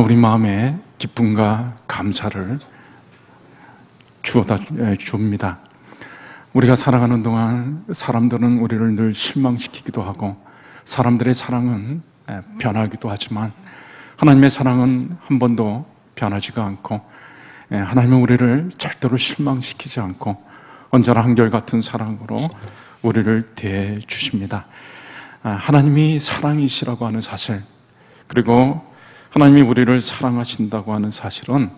우리 마음에 기쁨과 감사를 주어다 줍니다. 우리가 살아가는 동안 사람들은 우리를 늘 실망시키기도 하고 사람들의 사랑은 변하기도 하지만 하나님의 사랑은 한 번도 변하지가 않고 하나님은 우리를 절대로 실망시키지 않고 언제나 한결같은 사랑으로 우리를 대해 주십니다. 하나님이 사랑이시라고 하는 사실, 그리고 하나님이 우리를 사랑하신다고 하는 사실은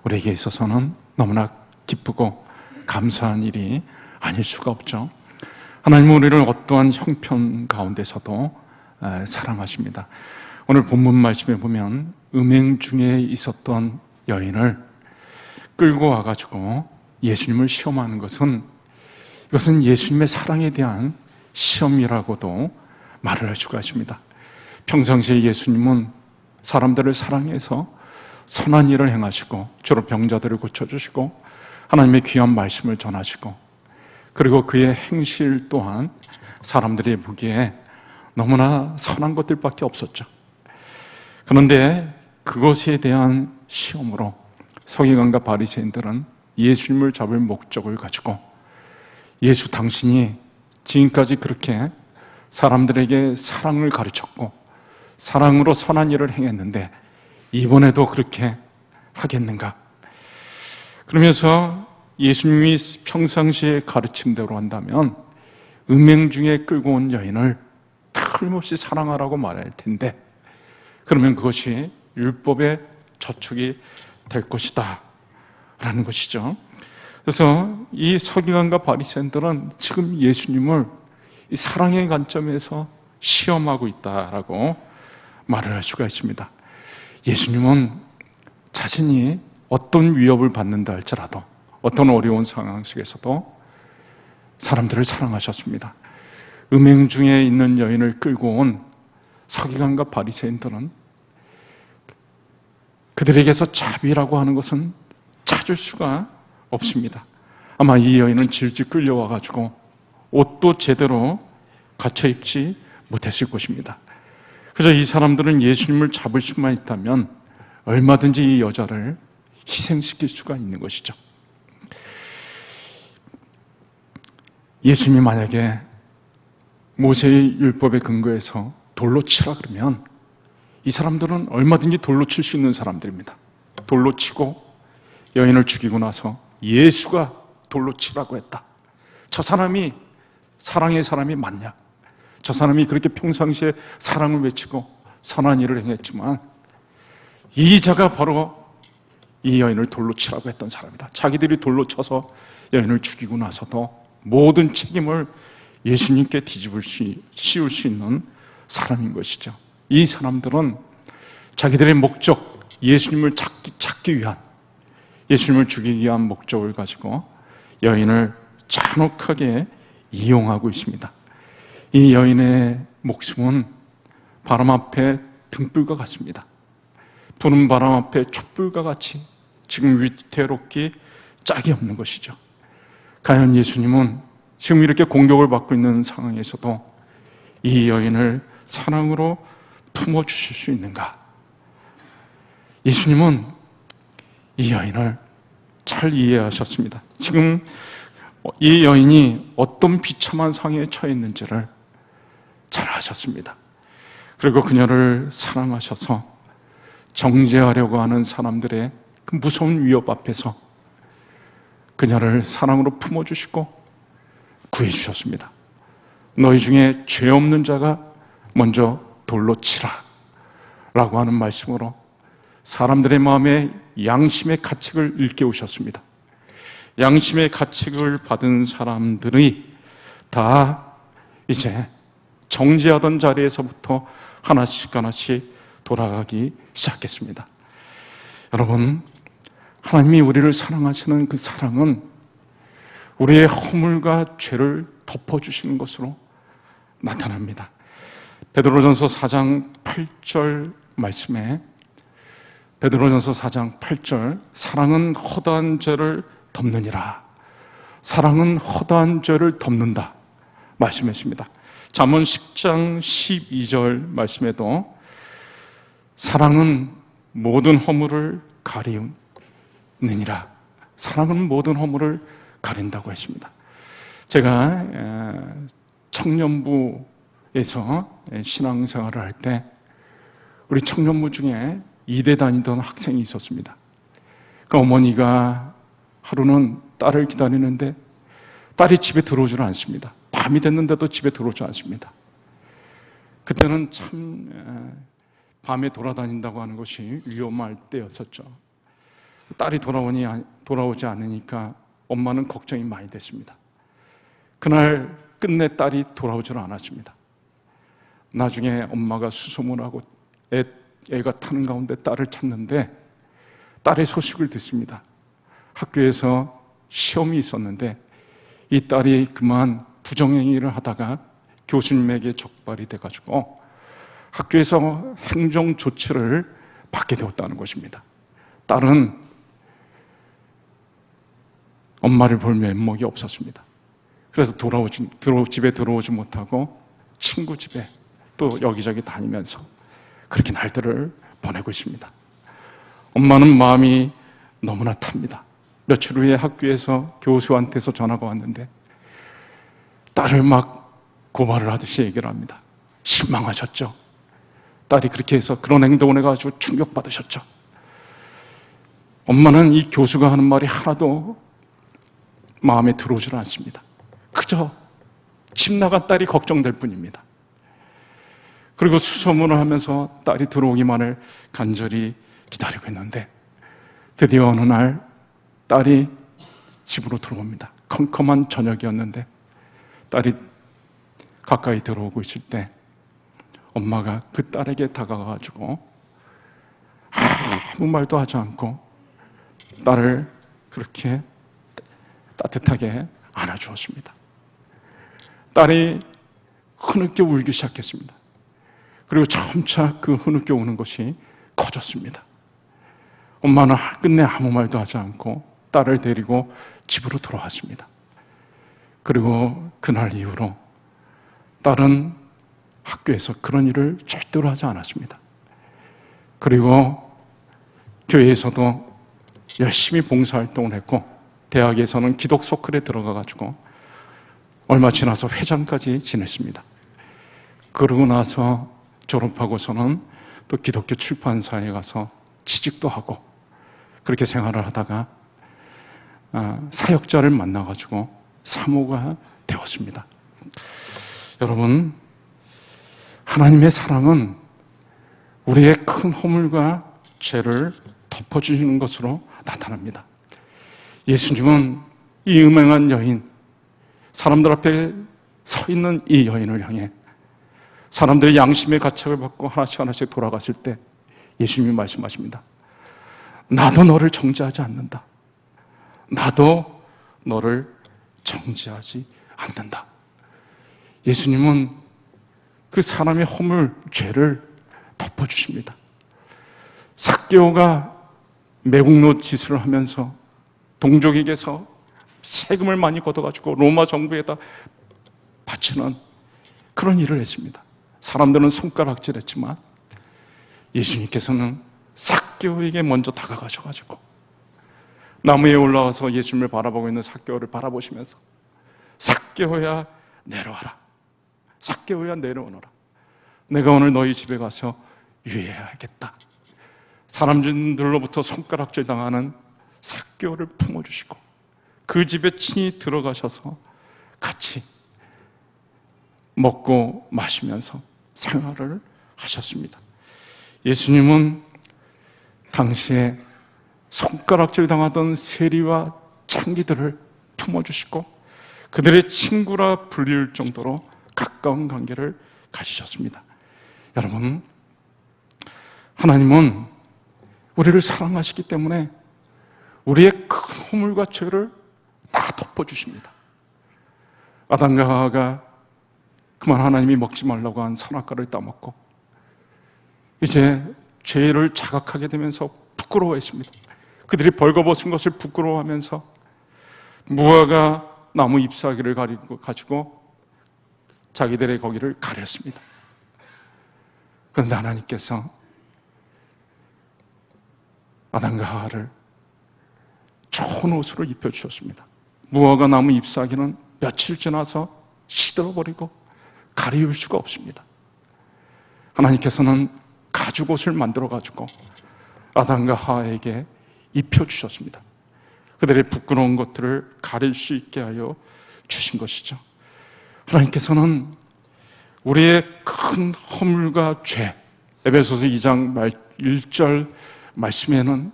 우리에게 있어서는 너무나 기쁘고 감사한 일이 아닐 수가 없죠. 하나님은 우리를 어떠한 형편 가운데서도 사랑하십니다. 오늘 본문 말씀에 보면 음행 중에 있었던 여인을 끌고 와가지고 예수님을 시험하는 것은, 이것은 예수님의 사랑에 대한 시험이라고도 말을 할 수가 있습니다. 평상시에 예수님은 사람들을 사랑해서 선한 일을 행하시고 주로 병자들을 고쳐주시고 하나님의 귀한 말씀을 전하시고, 그리고 그의 행실 또한 사람들이 보기에 너무나 선한 것들밖에 없었죠. 그런데 그것에 대한 시험으로 서기관과 바리새인들은 예수님을 잡을 목적을 가지고, 예수 당신이 지금까지 그렇게 사람들에게 사랑을 가르쳤고 사랑으로 선한 일을 행했는데 이번에도 그렇게 하겠는가? 그러면서 예수님이 평상시에 가르침대로 한다면 음행 중에 끌고 온 여인을 틀림없이 사랑하라고 말할 텐데, 그러면 그것이 율법의 저촉이 될 것이다 라는 것이죠. 그래서 이 서기관과 바리새인들은 지금 예수님을 이 사랑의 관점에서 시험하고 있다라고 말을 할 수가 있습니다. 예수님은 자신이 어떤 위협을 받는다 할지라도, 어떤 어려운 상황 속에서도 사람들을 사랑하셨습니다. 음행 중에 있는 여인을 끌고 온 서기관과 바리새인들은 그들에게서 자비라고 하는 것은 찾을 수가 없습니다. 아마 이 여인은 질질 끌려와가지고 옷도 제대로 갖춰 입지 못했을 것입니다. 그래서 이 사람들은 예수님을 잡을 수만 있다면 얼마든지 이 여자를 희생시킬 수가 있는 것이죠. 예수님이 만약에 모세의 율법에 근거해서 돌로 치라 그러면 이 사람들은 얼마든지 돌로 칠 수 있는 사람들입니다. 돌로 치고 여인을 죽이고 나서 예수가 돌로 치라고 했다. 저 사람이 사랑의 사람이 맞냐? 저 사람이 그렇게 평상시에 사랑을 외치고 선한 일을 행했지만 이 자가 바로 이 여인을 돌로 치라고 했던 사람이다. 자기들이 돌로 쳐서 여인을 죽이고 나서도 모든 책임을 예수님께 씌울 수 있는 사람인 것이죠. 이 사람들은 자기들의 목적, 예수님을 찾기 위한, 예수님을 죽이기 위한 목적을 가지고 여인을 잔혹하게 이용하고 있습니다. 이 여인의 목숨은 바람 앞에 등불과 같습니다. 부는 바람 앞에 촛불과 같이 지금 위태롭기 짝이 없는 것이죠. 과연 예수님은 지금 이렇게 공격을 받고 있는 상황에서도 이 여인을 사랑으로 품어주실 수 있는가? 예수님은 이 여인을 잘 이해하셨습니다. 지금 이 여인이 어떤 비참한 상황에 처해 있는지를 잘 아셨습니다. 그리고 그녀를 사랑하셔서 정죄하려고 하는 사람들의 그 무서운 위협 앞에서 그녀를 사랑으로 품어주시고 구해주셨습니다. 너희 중에 죄 없는 자가 먼저 돌로 치라 라고 하는 말씀으로 사람들의 마음에 양심의 가책을 일깨우셨습니다. 양심의 가책을 받은 사람들이 다 이제 정죄하던 자리에서부터 하나씩 하나씩 돌아가기 시작했습니다. 여러분, 하나님이 우리를 사랑하시는 그 사랑은 우리의 허물과 죄를 덮어주시는 것으로 나타납니다. 베드로전서 4장 8절 말씀에, 베드로전서 4장 8절, 사랑은 허다한 죄를 덮느니라. 사랑은 허다한 죄를 덮는다 말씀했습니다. 잠언 10장 12절 말씀에도 사랑은 모든 허물을 가리느니라. 사랑은 모든 허물을 가린다고 했습니다. 제가 청년부에서 신앙생활을 할 때 우리 청년부 중에 이대 다니던 학생이 있었습니다. 그 어머니가 하루는 딸을 기다리는데 딸이 집에 들어오질 않습니다. 밤이 됐는데도 집에 들어오지 않습니다. 그때는 참 밤에 돌아다닌다고 하는 것이 위험할 때였었죠. 딸이 돌아오지 않으니까 엄마는 걱정이 많이 됐습니다. 그날 끝내 딸이 돌아오질 않았습니다. 나중에 엄마가 수소문하고 애가 타는 가운데 딸을 찾는데 딸의 소식을 듣습니다. 학교에서 시험이 있었는데 이 딸이 그만 부정행위를 하다가 교수님에게 적발이 돼가지고 학교에서 행정 조치를 받게 되었다는 것입니다. 딸은 엄마를 볼 면목이 없었습니다. 그래서 집에 들어오지 못하고 친구 집에 또 여기저기 다니면서 그렇게 날들을 보내고 있습니다. 엄마는 마음이 너무나 탑니다. 며칠 후에 학교에서 교수한테서 전화가 왔는데 딸을 막 고발을 하듯이 얘기를 합니다. 실망하셨죠? 딸이 그렇게 해서 그런 행동을 해가지고 충격받으셨죠? 엄마는 이 교수가 하는 말이 하나도 마음에 들어오질 않습니다. 그저 집 나간 딸이 걱정될 뿐입니다. 그리고 수소문을 하면서 딸이 들어오기만을 간절히 기다리고 있는데 드디어 어느 날 딸이 집으로 들어옵니다. 컴컴한 저녁이었는데 딸이 가까이 들어오고 있을 때 엄마가 그 딸에게 다가가가지고 아무 말도 하지 않고 딸을 그렇게 따뜻하게 안아주었습니다. 딸이 흐느껴 울기 시작했습니다. 그리고 점차 그 흐느껴 우는 것이 커졌습니다. 엄마는 끝내 아무 말도 하지 않고 딸을 데리고 집으로 돌아왔습니다. 그리고 그날 이후로 딸은 학교에서 그런 일을 절대로 하지 않았습니다. 그리고 교회에서도 열심히 봉사활동을 했고 대학에서는 기독 서클에 들어가가지고 얼마 지나서 회장까지 지냈습니다. 그러고 나서 졸업하고서는 또 기독교 출판사에 가서 취직도 하고 그렇게 생활을 하다가 사역자를 만나가지고 사모가 되었습니다. 여러분, 하나님의 사랑은 우리의 큰 허물과 죄를 덮어주시는 것으로 나타납니다. 예수님은 이 음행한 여인, 사람들 앞에 서 있는 이 여인을 향해 사람들의 양심의 가책을 받고 하나씩 돌아갔을 때 예수님이 말씀하십니다. 나도 너를 정죄하지 않는다. 나도 너를 정죄하지 않는다. 예수님은 그 사람의 허물, 죄를 덮어주십니다. 삭개오가 매국노 짓을 하면서 동족에게서 세금을 많이 걷어가지고 로마 정부에다 바치는 그런 일을 했습니다. 사람들은 손가락질했지만 예수님께서는 삭개오에게 먼저 다가가셔가지고 나무에 올라와서 예수님을 바라보고 있는 삭개오를 바라보시면서 삭개오야 내려와라. 삭개오야 내려오너라. 내가 오늘 너희 집에 가서 유해해야겠다. 사람들로부터 손가락질 당하는 삭개오를 품어주시고 그 집에 친히 들어가셔서 같이 먹고 마시면서 생활을 하셨습니다. 예수님은 당시에 손가락질 당하던 세리와 창기들을 품어주시고 그들의 친구라 불릴 정도로 가까운 관계를 가지셨습니다. 여러분, 하나님은 우리를 사랑하시기 때문에 우리의 큰 허물과 죄를 다 덮어주십니다. 아담과 하와가 그만 하나님이 먹지 말라고 한 선악과를 따먹고 이제 죄를 자각하게 되면서 부끄러워했습니다. 그들이 벌거벗은 것을 부끄러워하면서 무화과 나무 잎사귀를 가지고 자기들의 거기를 가렸습니다. 그런데 하나님께서 아담과 하와를 좋은 옷으로 입혀주셨습니다. 무화과 나무 잎사귀는 며칠 지나서 시들어버리고 가리울 수가 없습니다. 하나님께서는 가죽옷을 만들어가지고 아담과 하와에게 입혀주셨습니다. 그들의 부끄러운 것들을 가릴 수 있게 하여 주신 것이죠. 하나님께서는 우리의 큰 허물과 죄, 에베소서 2장 1절 말씀에는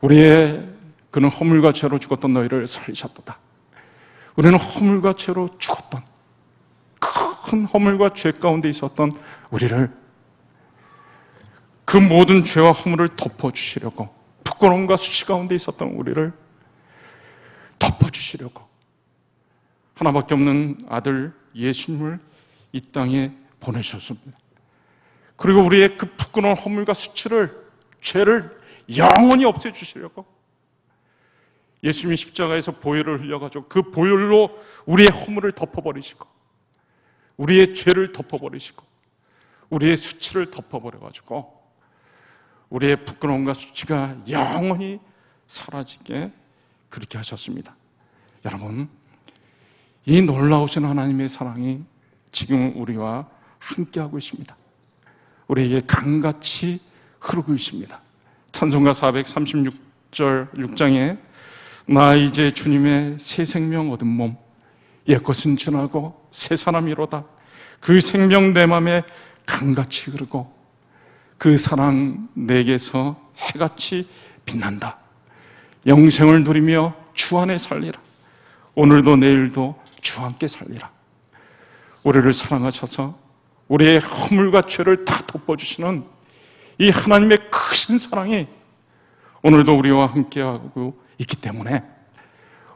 우리의 그는 허물과 죄로 죽었던 너희를 살리셨도다. 우리는 허물과 죄로 죽었던, 큰 허물과 죄 가운데 있었던 우리를, 그 모든 죄와 허물을 덮어주시려고, 부끄러움과 수치 가운데 있었던 우리를 덮어주시려고 하나밖에 없는 아들 예수님을 이 땅에 보내셨습니다. 그리고 우리의 그 부끄러운 허물과 수치를, 죄를 영원히 없애주시려고 예수님이 십자가에서 보혈을 흘려가지고 그 보혈로 우리의 허물을 덮어버리시고, 우리의 죄를 덮어버리시고, 우리의 수치를 덮어버려가지고 우리의 부끄러움과 수치가 영원히 사라지게 그렇게 하셨습니다. 여러분, 이 놀라우신 하나님의 사랑이 지금 우리와 함께하고 있습니다. 우리에게 강같이 흐르고 있습니다. 찬송가 436절 6장에 나 이제 주님의 새 생명 얻은 몸, 옛것은 지나고 새 사람이로다. 그 생명 내 맘에 강같이 흐르고 그 사랑 내게서 해같이 빛난다. 영생을 누리며 주 안에 살리라. 오늘도 내일도 주와 함께 살리라. 우리를 사랑하셔서 우리의 허물과 죄를 다 덮어주시는 이 하나님의 크신 사랑이 오늘도 우리와 함께하고 있기 때문에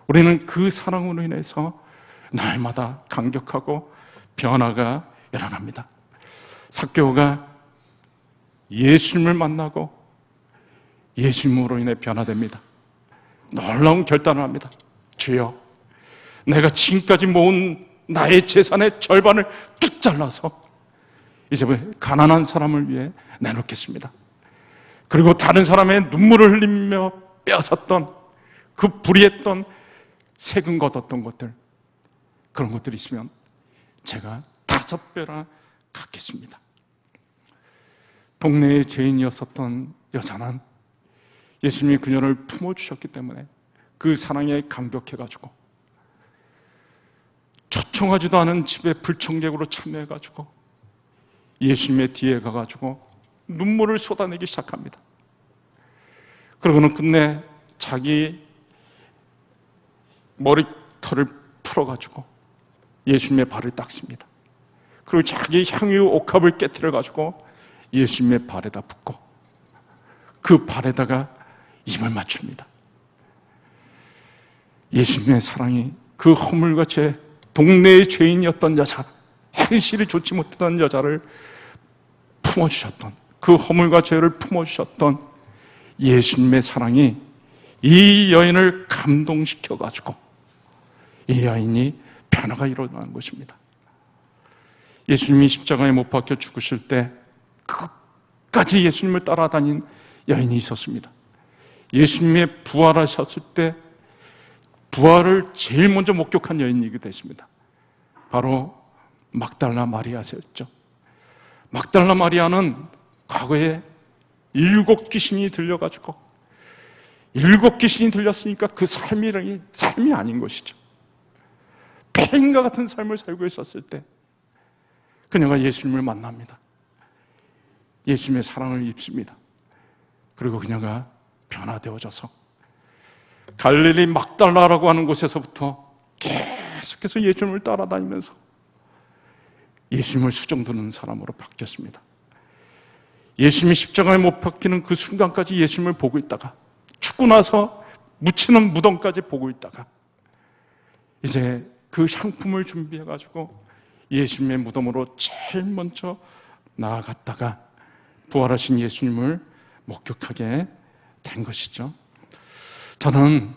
우리는 그 사랑으로 인해서 날마다 감격하고 변화가 일어납니다. 삭개오가 예수님을 만나고 예수님으로 인해 변화됩니다. 놀라운 결단을 합니다. 주여, 내가 지금까지 모은 나의 재산의 절반을 뚝 잘라서 이제 가난한 사람을 위해 내놓겠습니다. 그리고 다른 사람의 눈물을 흘리며 빼앗았던 그 불의했던 세금 걷었던 것들, 그런 것들이 있으면 제가 5배나 갚겠습니다. 동네의 죄인이었었던 여자는 예수님이 그녀를 품어주셨기 때문에 그 사랑에 감격해가지고 초청하지도 않은 집에 불청객으로 참여해가지고 예수님의 뒤에 가가지고 눈물을 쏟아내기 시작합니다. 그러고는 끝내 자기 머리털을 풀어가지고 예수님의 발을 닦습니다. 그리고 자기 향유 옥합을 깨트려가지고 예수님의 발에다 붓고 그 발에다가 입을 맞춥니다. 예수님의 사랑이 그 허물과 죄, 동네의 죄인이었던 여자, 행실이 좋지 못했던 여자를 품어주셨던, 그 허물과 죄를 품어주셨던 예수님의 사랑이 이 여인을 감동시켜가지고 이 여인이 변화가 일어나는 것입니다. 예수님이 십자가에 못 박혀 죽으실 때 끝까지 예수님을 따라다닌 여인이 있었습니다. 예수님의 부활하셨을 때 부활을 제일 먼저 목격한 여인이기도 했습니다. 바로 막달라 마리아였죠. 막달라 마리아는 과거에 7 귀신이 들려가지고 7 귀신이 들렸으니까 그 삶이 아닌 것이죠. 폐인과 같은 삶을 살고 있었을 때 그녀가 예수님을 만납니다. 예수님의 사랑을 입습니다. 그리고 그녀가 변화되어져서 갈릴리 막달라라고 하는 곳에서부터 계속해서 예수님을 따라다니면서 예수님을 수종드는 사람으로 바뀌었습니다. 예수님이 십자가에 못 박히는 그 순간까지 예수님을 보고 있다가 죽고 나서 묻히는 무덤까지 보고 있다가 이제 그 향품을 준비해가지고 예수님의 무덤으로 제일 먼저 나아갔다가 부활하신 예수님을 목격하게 된 것이죠. 저는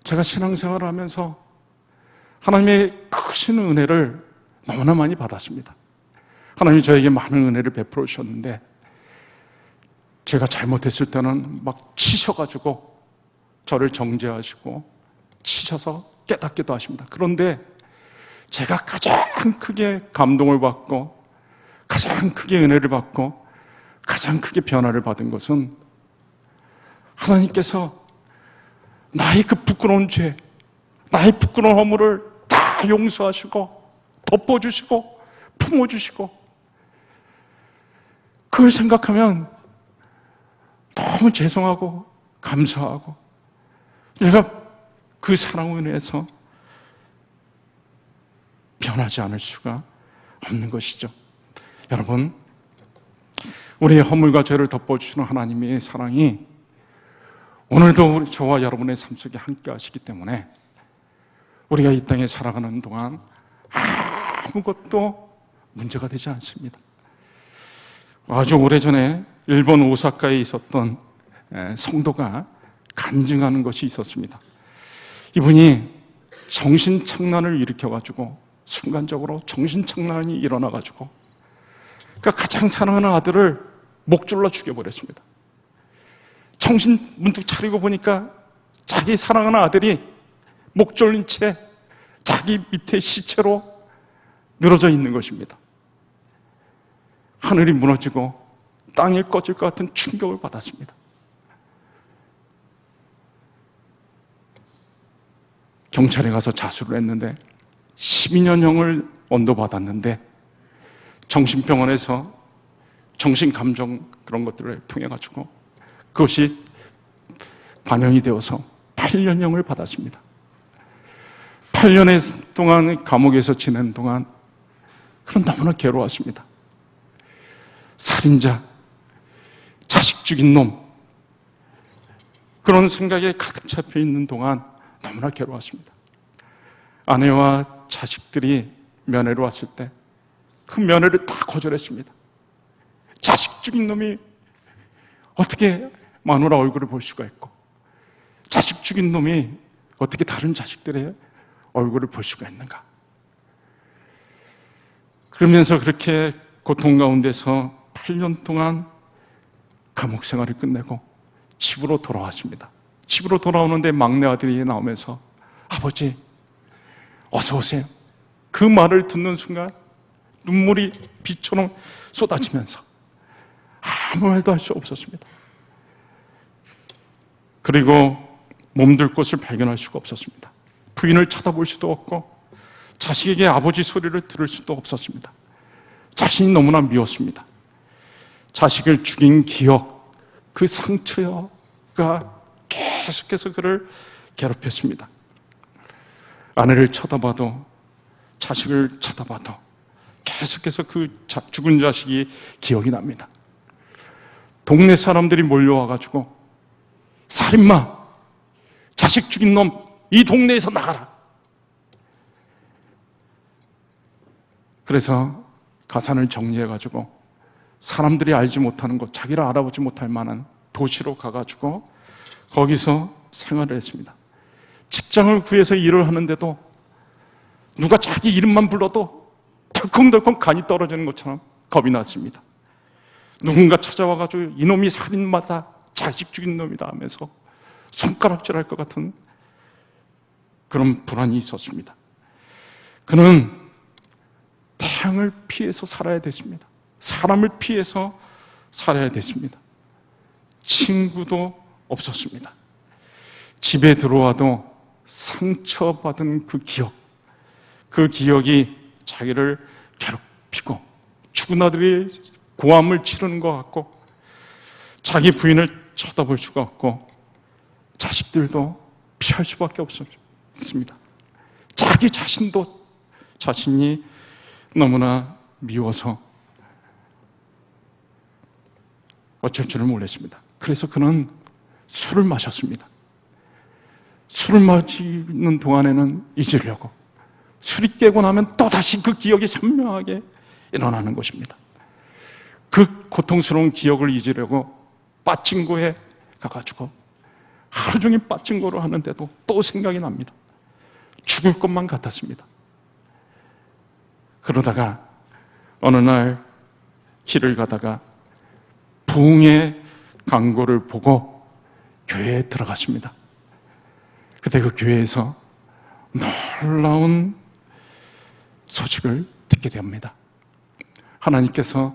제가 신앙생활을 하면서 하나님의 크신 은혜를 너무나 많이 받았습니다. 하나님이 저에게 많은 은혜를 베풀어 주셨는데 제가 잘못했을 때는 막 치셔가지고 저를 정죄하시고 치셔서 깨닫기도 하십니다. 그런데 제가 가장 크게 감동을 받고 가장 크게 은혜를 받고 가장 크게 변화를 받은 것은 하나님께서 나의 그 부끄러운 죄, 나의 부끄러운 허물을 다 용서하시고 덮어주시고 품어주시고, 그걸 생각하면 너무 죄송하고 감사하고 내가 그 사랑으로 인해서 변하지 않을 수가 없는 것이죠. 여러분, 우리의 허물과 죄를 덮어주시는 하나님의 사랑이 오늘도 저와 여러분의 삶 속에 함께 하시기 때문에 우리가 이 땅에 살아가는 동안 아무것도 문제가 되지 않습니다. 아주 오래전에 일본 오사카에 있었던 성도가 간증하는 것이 있었습니다. 이분이 정신착란을 일으켜가지고 순간적으로 정신착란이 일어나가지고 그러니까 가장 사랑하는 아들을 목졸라 죽여버렸습니다. 정신 문득 차리고 보니까 자기 사랑하는 아들이 목 졸린 채 자기 밑에 시체로 늘어져 있는 것입니다. 하늘이 무너지고 땅이 꺼질 것 같은 충격을 받았습니다. 경찰에 가서 자수를 했는데 12년형을 언도받았는데 정신병원에서 정신감정 그런 것들을 통해 가지고 그것이 반영이 되어서 8년형을 받았습니다. 8년 동안 감옥에서 지낸 동안 그런 너무나 괴로웠습니다. 살인자, 자식 죽인 놈, 그런 생각에 가득 잡혀 있는 동안 너무나 괴로웠습니다. 아내와 자식들이 면회를 왔을 때 그 면회를 다 거절했습니다. 자식 죽인 놈이 어떻게 마누라 얼굴을 볼 수가 있고, 자식 죽인 놈이 어떻게 다른 자식들의 얼굴을 볼 수가 있는가. 그러면서 그렇게 고통 가운데서 8년 동안 감옥 생활을 끝내고 집으로 돌아왔습니다. 집으로 돌아오는데 막내 아들이 나오면서 아버지 어서 오세요. 그 말을 듣는 순간 눈물이 비처럼 쏟아지면서 아무 말도 할 수 없었습니다. 그리고 몸둘 곳을 발견할 수가 없었습니다. 부인을 쳐다볼 수도 없고 자식에게 아버지 소리를 들을 수도 없었습니다. 자신이 너무나 미웠습니다. 자식을 죽인 기억, 그 상처가 계속해서 그를 괴롭혔습니다. 아내를 쳐다봐도 자식을 쳐다봐도 계속해서 그 죽은 자식이 기억이 납니다. 동네 사람들이 몰려와가지고 살인마, 자식 죽인 놈, 이 동네에서 나가라. 그래서 가산을 정리해가지고 사람들이 알지 못하는 곳, 자기를 알아보지 못할 만한 도시로 가가지고 거기서 생활을 했습니다. 직장을 구해서 일을 하는데도 누가 자기 이름만 불러도 덜컹덜컹 간이 떨어지는 것처럼 겁이 났습니다. 누군가 찾아와가지고 이놈이 살인마다 자식 죽인 놈이다 하면서 손가락질할 것 같은 그런 불안이 있었습니다. 그는 태양을 피해서 살아야 됐습니다. 사람을 피해서 살아야 됐습니다. 친구도 없었습니다. 집에 들어와도 상처받은 그 기억이 자기를 괴롭히고 죽은 아들이 고함을 치르는 것 같고 자기 부인을 쳐다볼 수가 없고 자식들도 피할 수밖에 없었습니다. 자기 자신도 자신이 너무나 미워서 어쩔 줄을 몰랐습니다. 그래서 그는 술을 마셨습니다. 술을 마시는 동안에는 잊으려고, 술이 깨고 나면 또다시 그 기억이 선명하게 일어나는 것입니다. 그 고통스러운 기억을 잊으려고 빠찡고에 가가지고 하루 종일 빠찡고를 하는데도 또 생각이 납니다. 죽을 것만 같았습니다. 그러다가 어느 날 길을 가다가 부흥회 광고를 보고 교회에 들어갔습니다. 그때 그 교회에서 놀라운 소식을 듣게 됩니다. 하나님께서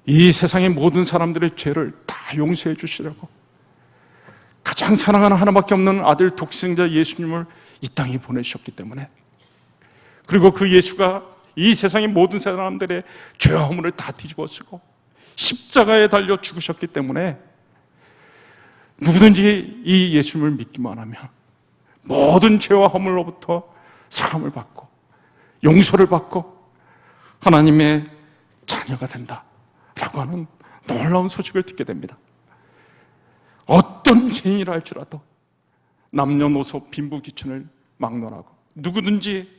이 세상의 모든 사람들의 죄를 다 용서해 주시려고 가장 사랑하는 하나밖에 없는 아들 독생자 예수님을 이 땅에 보내주셨기 때문에, 그리고 그 예수가 이 세상의 모든 사람들의 죄와 허물을 다 뒤집어쓰고 십자가에 달려 죽으셨기 때문에 누구든지 이 예수님을 믿기만 하면 모든 죄와 허물로부터 사함을 받고 용서를 받고 하나님의 자녀가 된다라고 하는 놀라운 소식을 듣게 됩니다. 어떤 죄인이라 할지라도 남녀노소 빈부귀천을 막론하고 누구든지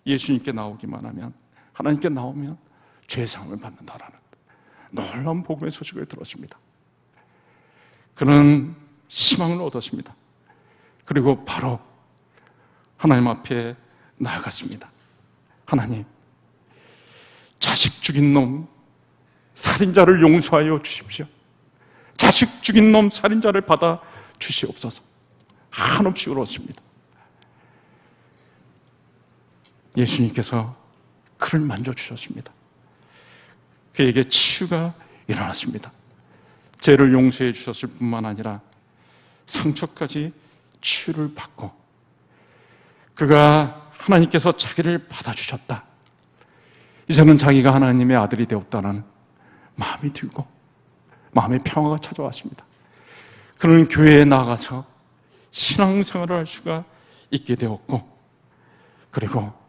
예수님께 나오기만 하면, 하나님께 나오면 죄사함을 받는다라는 놀라운 복음의 소식을 들었습니다. 그는 희망을 얻었습니다. 그리고 바로 하나님 앞에 나아갔습니다. 하나님, 자식 죽인 놈 살인자를 용서하여 주십시오. 자식 죽인 놈 살인자를 받아 주시옵소서. 한없이 울었습니다. 예수님께서 그를 만져주셨습니다. 그에게 치유가 일어났습니다. 죄를 용서해 주셨을 뿐만 아니라 상처까지 치유를 받고, 그가 하나님께서 자기를 받아주셨다, 이제는 자기가 하나님의 아들이 되었다는 마음이 들고 마음의 평화가 찾아왔습니다. 그는 교회에 나가서 신앙생활을 할 수가 있게 되었고, 그리고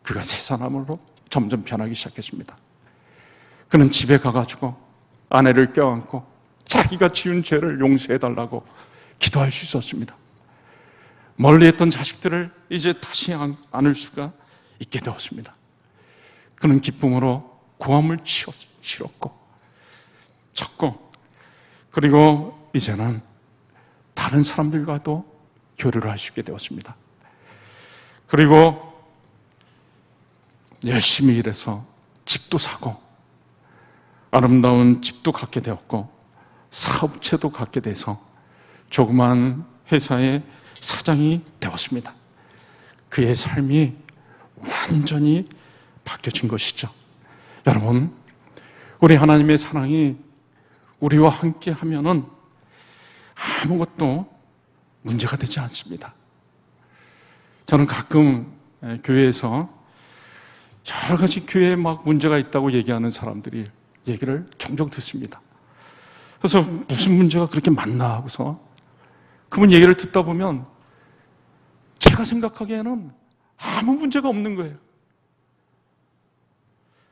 그가 새 사람으로 점점 변하기 시작했습니다. 그는 집에 가가지고 아내를 껴안고 자기가 지은 죄를 용서해달라고 기도할 수 있었습니다. 멀리 했던 자식들을 이제 다시 안을 수가 있게 되었습니다. 그는 기쁨으로 고함을 치렀고 쳤고, 그리고 이제는 다른 사람들과도 교류를 할 수 있게 되었습니다. 그리고 열심히 일해서 집도 사고 아름다운 집도 갖게 되었고 사업체도 갖게 돼서 조그만 회사의 사장이 되었습니다. 그의 삶이 완전히 바뀌어진 것이죠. 여러분, 우리 하나님의 사랑이 우리와 함께 하면은 아무것도 문제가 되지 않습니다. 저는 가끔 교회에서 여러 가지 교회에 막 문제가 있다고 얘기하는 사람들이 얘기를 종종 듣습니다. 그래서 무슨 문제가 그렇게 많나 하고서 그분 얘기를 듣다 보면 제가 생각하기에는 아무 문제가 없는 거예요.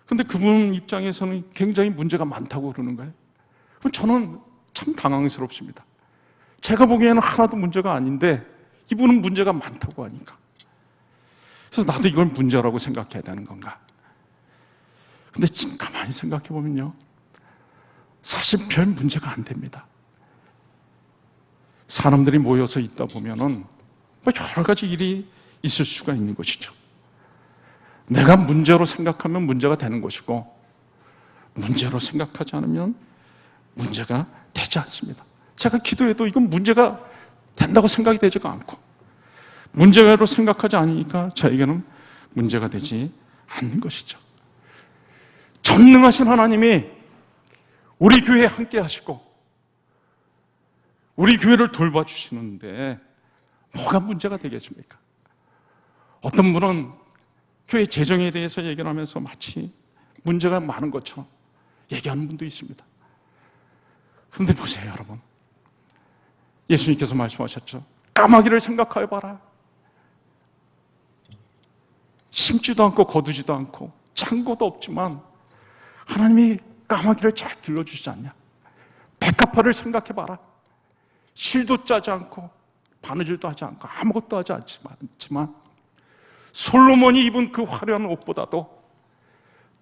근데 그분 입장에서는 굉장히 문제가 많다고 그러는 거예요. 그럼 저는 참 당황스럽습니다. 제가 보기에는 하나도 문제가 아닌데 이분은 문제가 많다고 하니까. 그래서 나도 이걸 문제라고 생각해야 되는 건가? 근데 지금 가만히 생각해 보면요, 사실 별 문제가 안 됩니다. 사람들이 모여서 있다 보면은 여러 가지 일이 있을 수가 있는 것이죠. 내가 문제로 생각하면 문제가 되는 것이고, 문제로 생각하지 않으면 문제가 되지 않습니다. 제가 기도해도 이건 문제가 된다고 생각이 되지가 않고, 문제로 생각하지 않으니까 저에게는 문제가 되지 않는 것이죠. 전능하신 하나님이 우리 교회에 함께 하시고 우리 교회를 돌봐주시는데 뭐가 문제가 되겠습니까? 어떤 분은 교회 재정에 대해서 얘기를 하면서 마치 문제가 많은 것처럼 얘기하는 분도 있습니다. 그런데 보세요, 여러분. 예수님께서 말씀하셨죠. 까마귀를 생각하여 봐라. 심지도 않고 거두지도 않고 창고도 없지만 하나님이 까마귀를 잘 길러주시지 않냐? 백합화를 생각해봐라. 실도 짜지 않고 바느질도 하지 않고 아무것도 하지 않지만 솔로몬이 입은 그 화려한 옷보다도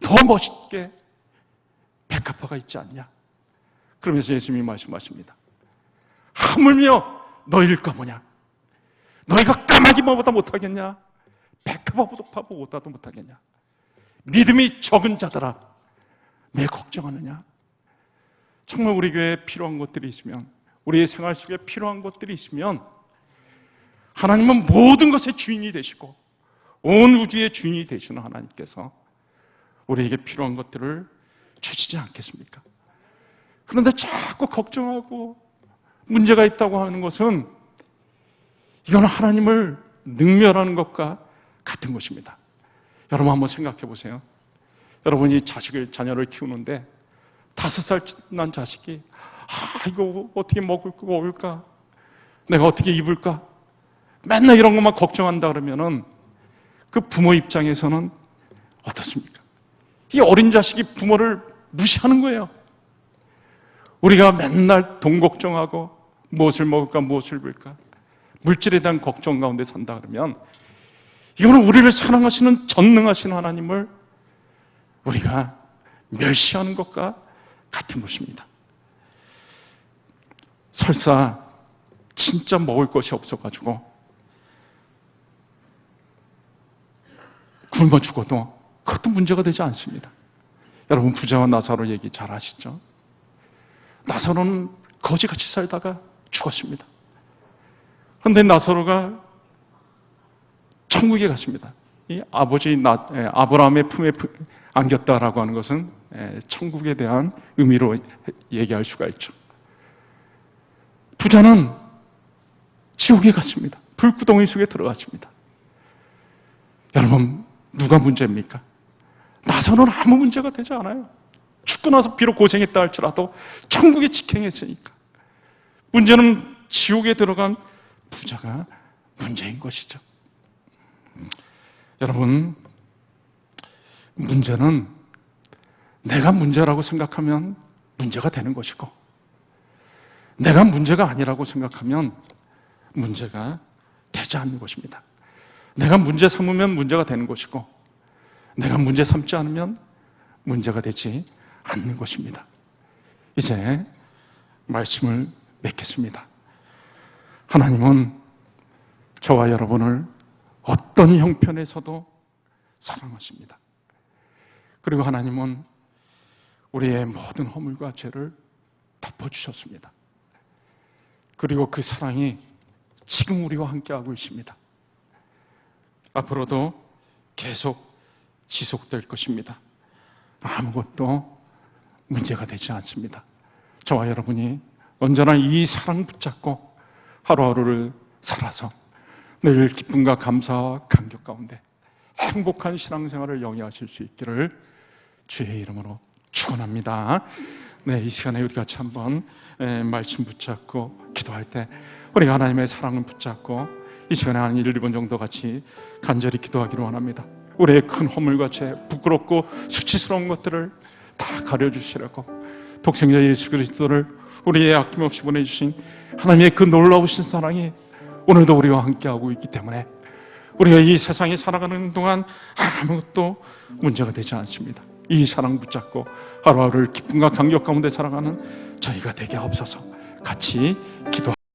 더 멋있게 백합화가 있지 않냐? 그러면서 예수님이 말씀하십니다. 하물며 너희일까 뭐냐? 너희가 까마귀보다 못하겠냐? 백합화보다도 못하겠냐? 믿음이 적은 자들아, 왜 걱정하느냐? 정말 우리 교회에 필요한 것들이 있으면, 우리의 생활 속에 필요한 것들이 있으면 하나님은 모든 것의 주인이 되시고 온 우주의 주인이 되시는 하나님께서 우리에게 필요한 것들을 주시지 않겠습니까? 그런데 자꾸 걱정하고 문제가 있다고 하는 것은 이건 하나님을 능멸하는 것과 같은 것입니다. 여러분 한번 생각해 보세요. 여러분이 자녀를 키우는데 5살 난 자식이 이거 어떻게 먹을까? 내가 어떻게 입을까? 맨날 이런 것만 걱정한다 그러면은 그 부모 입장에서는 어떻습니까? 이 어린 자식이 부모를 무시하는 거예요. 우리가 맨날 돈 걱정하고 무엇을 먹을까, 무엇을 입을까, 물질에 대한 걱정 가운데 산다 그러면 이거는 우리를 사랑하시는 전능하신 하나님을 우리가 멸시하는 것과 같은 것입니다. 설사 진짜 먹을 것이 없어가지고 굶어 죽어도 그것도 문제가 되지 않습니다. 여러분 부자와 나사로 얘기 잘 아시죠? 나사로는 거지같이 살다가 죽었습니다. 그런데 나사로가 천국에 갔습니다. 이 아버지 아브라함의 품에 안겼다라고 하는 것은 천국에 대한 의미로 얘기할 수가 있죠. 부자는 지옥에 갔습니다. 불구덩이 속에 들어갔습니다. 여러분 누가 문제입니까? 나사로는 아무 문제가 되지 않아요. 죽고 나서 비록 고생했다 할지라도 천국에 직행했으니까. 문제는 지옥에 들어간 부자가 문제인 것이죠. 여러분, 문제는 내가 문제라고 생각하면 문제가 되는 것이고, 내가 문제가 아니라고 생각하면 문제가 되지 않는 것입니다. 내가 문제 삼으면 문제가 되는 것이고, 내가 문제 삼지 않으면 문제가 되지 않는 것입니다. 이제 말씀을 맺겠습니다. 하나님은 저와 여러분을 어떤 형편에서도 사랑하십니다. 그리고 하나님은 우리의 모든 허물과 죄를 덮어주셨습니다. 그리고 그 사랑이 지금 우리와 함께하고 있습니다. 앞으로도 계속 지속될 것입니다. 아무것도 문제가 되지 않습니다. 저와 여러분이 언제나 이 사랑 붙잡고 하루하루를 살아서 늘 기쁨과 감사와 감격 가운데 행복한 신앙생활을 영위하실 수 있기를 주의 이름으로 축원합니다. 네, 이 시간에 우리 같이 한번 말씀 붙잡고 기도할 때 우리가 하나님의 사랑을 붙잡고 이 시간에 한 1, 2분 정도 같이 간절히 기도하기를 원합니다. 우리의 큰 허물과 죄, 부끄럽고 수치스러운 것들을 다 가려주시라고 독생자 예수 그리스도를 우리의 아낌없이 보내주신 하나님의 그 놀라우신 사랑이 오늘도 우리와 함께하고 있기 때문에 우리가 이 세상에 살아가는 동안 아무것도 문제가 되지 않습니다. 이 사랑 붙잡고 하루하루를 기쁨과 감격 가운데 살아가는 저희가 되게 하옵소서. 같이 기도하겠습니다.